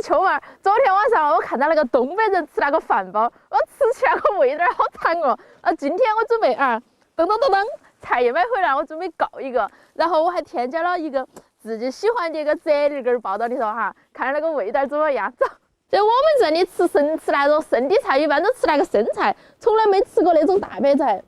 是秋妹儿。昨天晚上我看到那个东北人吃那个饭包，我吃起来个味道好惨哦。今天我准备噔噔噔噔，菜也买回来，我准备搞一个，然后我还添加了一个自己喜欢的一个啫喱根包到里头哈，看那个味道怎么样。走。在我们这里吃那种生的菜，一般都吃那个生菜，从来没吃过那种大白菜。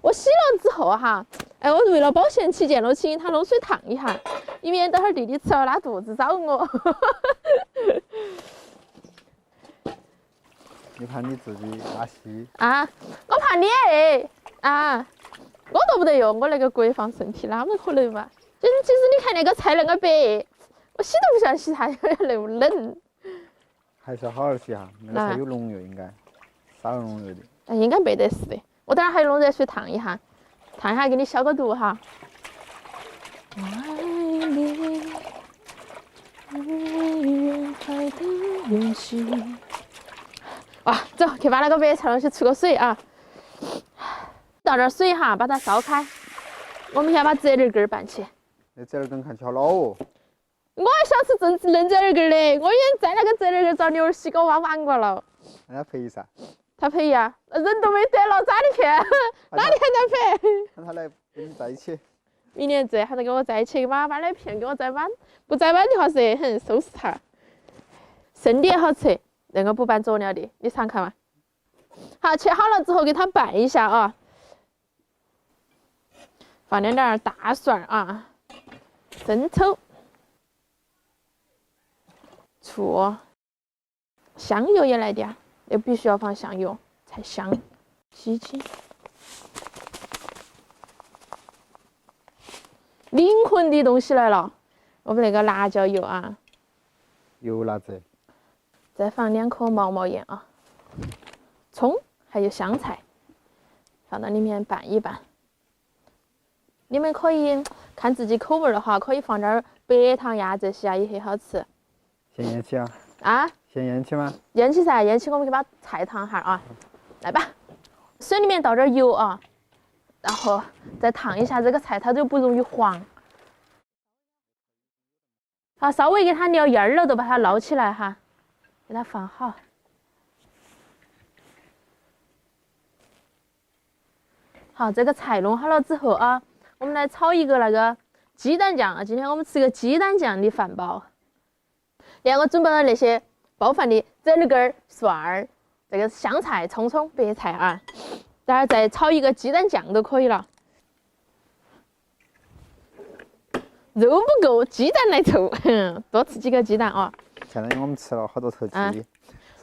我洗了之后哈，我为了保险起见，我请他弄水烫一下，以免等会儿弟弟吃了拉肚子找我。你怕你自己拉稀我怕你我都不得用，我那个国防身体哪么可能嘛？其实你看那个菜那个白，我洗都不想洗它，那么冷。还是要好好洗哈，那个菜有农药应该，少了农药的。应该没得事的。我等下还用热水烫一下，烫一下给你消个毒哈。爱你，远海的勇气。哇，走，去把那个白菜东西出个水啊。倒点水哈，把它烧开。我们先把啫喱根拌起。那啫喱根看起好老哦。我还想吃嫩啫喱根的，我已经在那个啫喱根找牛儿洗狗挖完过了。那他赔噻？他赔呀，人都没得了，咋的赔？哪里还在赔？让他来跟你在一起。明年子还得跟我在一起嘛，把那片给我摘满，不摘满的话是收拾他。生的也好吃，那个不拌佐料的，你尝看嘛。好，切好了之后给它拌一下啊，放点大蒜生抽、醋、香油也来点，也必须要放香油才香。鸡精，灵魂的东西来了，我们那个辣椒油油辣子。再放2颗毛毛盐葱还有香菜，放到里面拌一拌。你们可以看自己口味的话，可以放点白糖呀这些也很好吃。先腌起先腌起吗？腌起噻，腌起我们给把菜烫哈来吧，水里面倒点油然后再烫一下这个菜，它就不容易黄。好，稍微给它燎烟了，就把它捞起来哈，给它放好。好，这个菜弄好了之后我们来炒一个那个鸡蛋酱今天我们吃个鸡蛋酱的饭包。我准备了那些包饭的啫喱根、蒜儿，这个香菜、葱、白菜待会儿再炒一个鸡蛋酱就可以了。肉不够，鸡蛋来凑，多吃几个鸡蛋相当于我们吃了好多头鸡。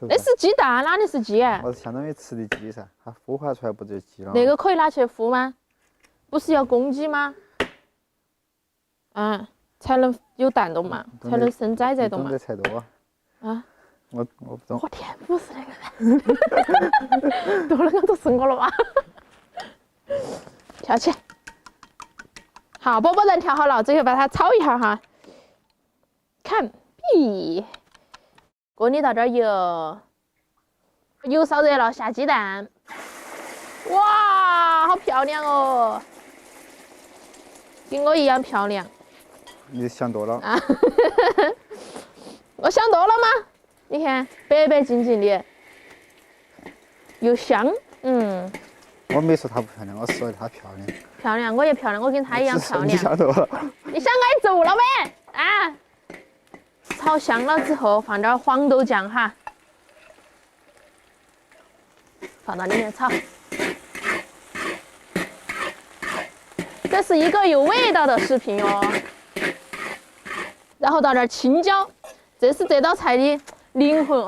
那是鸡蛋，哪里是鸡？我是相当于吃的鸡噻，它孵化出来不就鸡了？那个可以拿去孵吗？不是要公鸡吗？才能有蛋动嘛，才能生崽崽动嘛。懂得才多我不懂。我天，不是那个人，多了个都是我了吧？跳起。好，饽饽蛋调好了，这个把它炒一下哈。看，锅里倒点油，油烧热了，下鸡蛋。哇，好漂亮哦！跟我一样漂亮。你想多了我想多了吗？你看，白白净净的，又香。我没说她不漂亮，我说她漂亮。漂亮，我也漂亮，我跟她一样漂亮。你想多了。你想挨揍了没？炒香了之后，放点黄豆酱哈，放到里面炒。这是一个有味道的视频哦。然后倒点青椒，这是这道菜的灵魂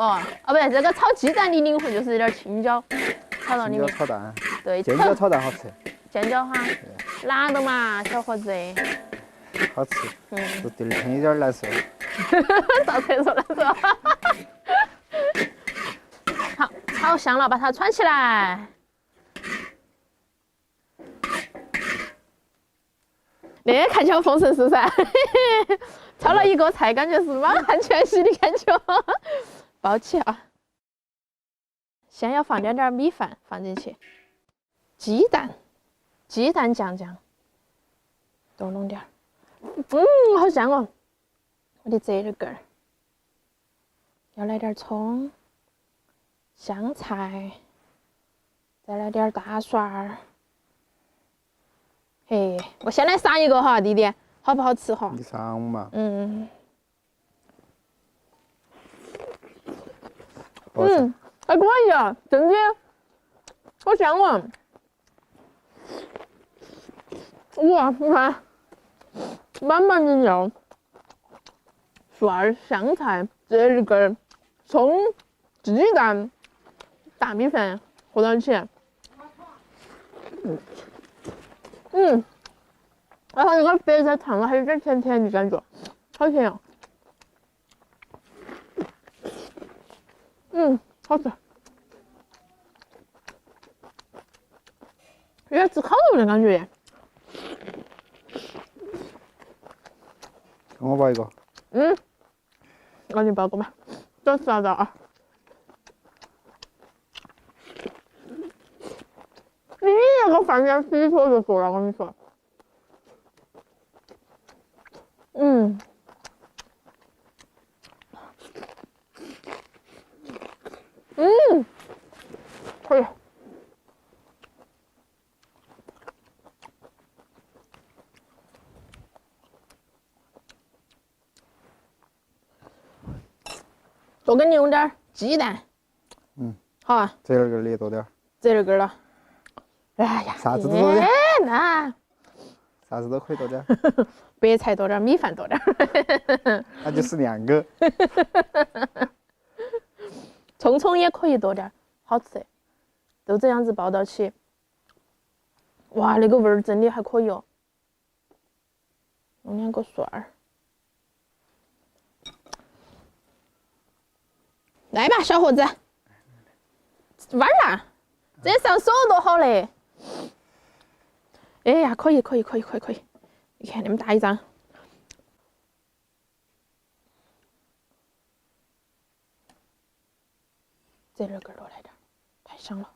不对，这个炒鸡蛋的灵魂就是这点青椒，炒到里面。尖椒炒蛋。对，尖椒炒蛋好吃。尖椒哈，辣的嘛，小伙子。好吃。就第二天有点难受。到厕所了是吧？好，炒香了，把它穿起来。那看起来丰盛是噻，炒了一个菜，感觉是满汉全席的感觉。包起先要放点米饭放进去，鸡蛋酱多弄点。好香哦！我的啫喱根要来点葱、香菜，再来点大蒜儿。嘿，我先来上一个哈，弟弟，好不好吃哈？你上嘛。嗯。好吃。还可以啊，真的，好香啊！哇，你看，满满的料，蒜儿、香菜、这个葱、鸡蛋、大米饭和到一起。然后那个白菜烫了，还有点甜甜的感觉，好甜啊！好吃。有点吃烤肉的感觉耶。跟我包一个。赶紧包个嘛，多吃点啊！你那个饭店洗脱就做了，我跟你说。可以。多给你用点鸡蛋。好啊。折耳根儿的多点儿。折耳根了。哎呀，啥子都多点儿。那啥子都可以多点儿。白菜多点儿，米饭多点儿。那就是2个。葱也可以多点儿，好吃。都这样子包到起，哇，那个味儿真的还可以哦。弄2个蒜儿，来吧，小伙子，玩啦，这上手多好嘞！哎呀，可以，你看那么大一张。折耳根多来点，太香了。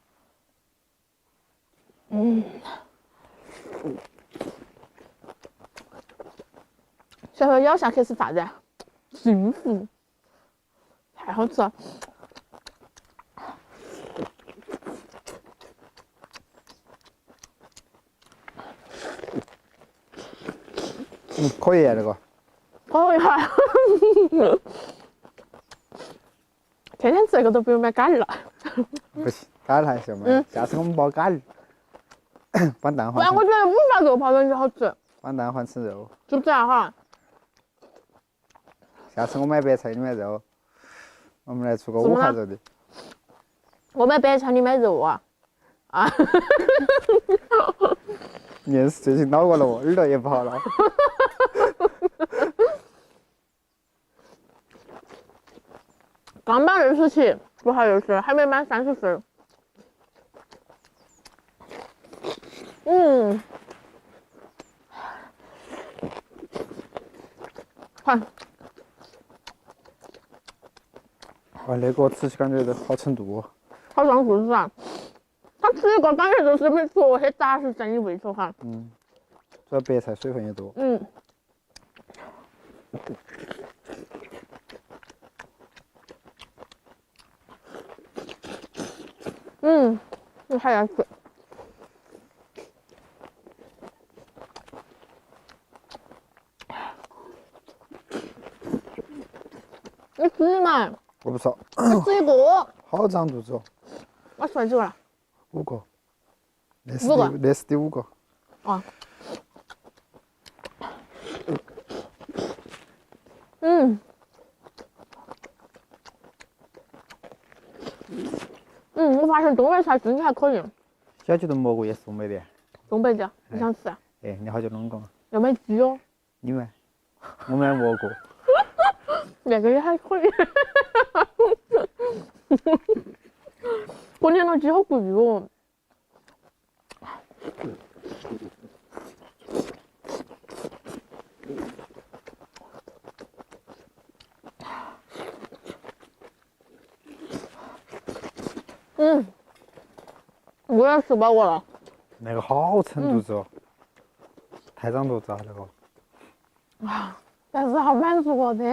小小咬下去是啥子？幸福，太好吃了。可以那个。可以哈。天天吃这个都不用买咖喱了。不行，咖喱还是要买。下次我们包咖喱。把蛋不然我觉得五花肉泡上去好吃。把蛋换成肉。是不是啊哈？下次我买白菜，你买肉，我们来出个五花肉的。我买白菜，你买肉啊？啊！你也是最近恼过了哦，耳朵也不好了。刚满20期，不好意思，还没满30岁。好。哇，那个吃起感觉好成都哦。好上肚子啊！他吃一个感觉就是没错，很扎实在你胃头哈。主要白菜水分也多。你还要吃。你吃嘛？我不说。你吃一个。好长肚子哦。我算几个了？5个。那是第5个。啊。我发现东北菜真的还可以。小鸡炖蘑菇也是东北的。东北的，你想吃啊？哎，你好久弄过吗？要买鸡哦。你买，我买蘑菇。那个也还可以。过年的鸡好贵哦。我也吃饱过了。那个好撑肚子哦，太长肚子了那个。但是好满足哦，这。